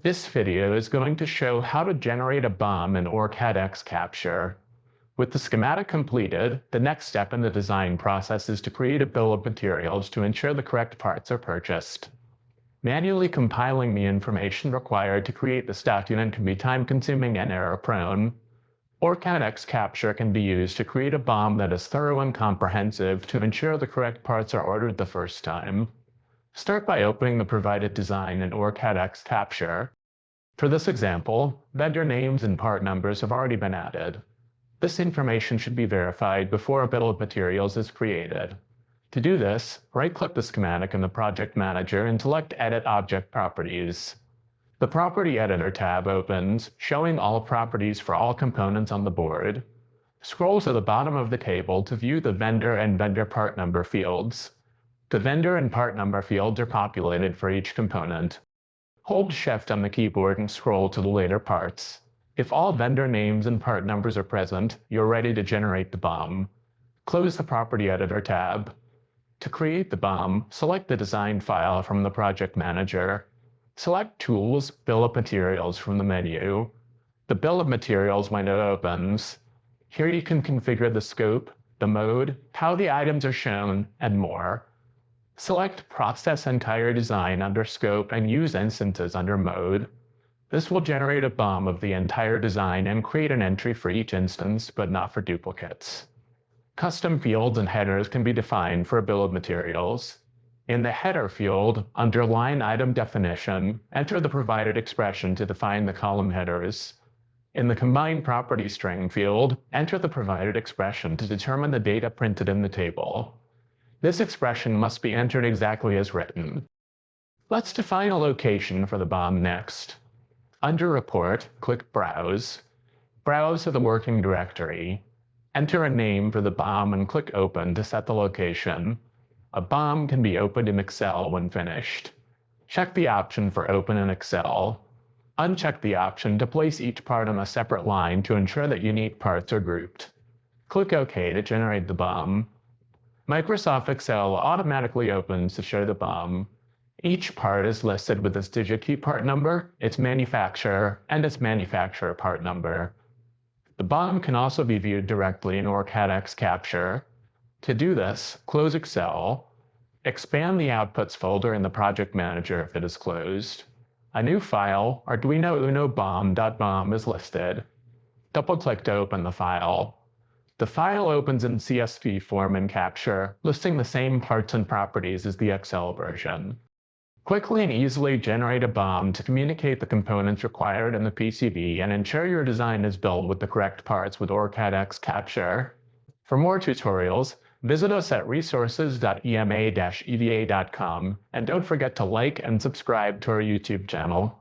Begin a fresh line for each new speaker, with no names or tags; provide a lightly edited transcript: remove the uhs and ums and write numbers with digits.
This video is going to show how to generate a BOM in OrCAD X Capture. With the schematic completed, the next step in the design process is to create a bill of materials to ensure the correct parts are purchased. Manually compiling the information required to create this document can be time-consuming and error-prone. OrCAD X Capture can be used to create a BOM that is thorough and comprehensive to ensure the correct parts are ordered the first time. Start by opening the provided design in OrCAD X Capture. For this example, vendor names and part numbers have already been added. This information should be verified before a bill of materials is created. To do this, right-click the schematic in the Project Manager and select Edit Object Properties. The Property Editor tab opens, showing all properties for all components on the board. Scroll to the bottom of the table to view the vendor and vendor part number fields. The vendor and part number fields are populated for each component. Hold Shift on the keyboard and scroll to the later parts. If all vendor names and part numbers are present, you're ready to generate the BOM. Close the Property Editor tab. To create the BOM, select the design file from the Project Manager. Select Tools, Bill of Materials from the menu. The Bill of Materials window opens. Here you can configure the scope, the mode, how the items are shown, and more. Select Process Entire Design under Scope and use Instances under Mode. This will generate a BOM of the entire design and create an entry for each instance, but not for duplicates. Custom fields and headers can be defined for a bill of materials. In the Header field, under Line Item Definition, enter the provided expression to define the column headers. In the Combined Property String field, enter the provided expression to determine the data printed in the table. This expression must be entered exactly as written. Let's define a location for the BOM next. Under Report, click Browse. Browse to the working directory. Enter a name for the BOM and click Open to set the location. A BOM can be opened in Excel when finished. Check the option for Open in Excel. Uncheck the option to place each part on a separate line to ensure that unique parts are grouped. Click OK to generate the BOM. Microsoft Excel automatically opens to show the BOM. Each part is listed with its digit key part number, its manufacturer, and its manufacturer part number. The BOM can also be viewed directly in OrCAD X Capture. To do this, close Excel. Expand the Outputs folder in the Project Manager if it is closed. A new file, Arduino Uno BOM.BOM, is listed. Double-click to open the file. The file opens in CSV form in Capture, listing the same parts and properties as the Excel version. Quickly and easily generate a BOM to communicate the components required in the PCB and ensure your design is built with the correct parts with OrCAD X Capture. For more tutorials, visit us at resources.ema-eva.com and don't forget to like and subscribe to our YouTube channel.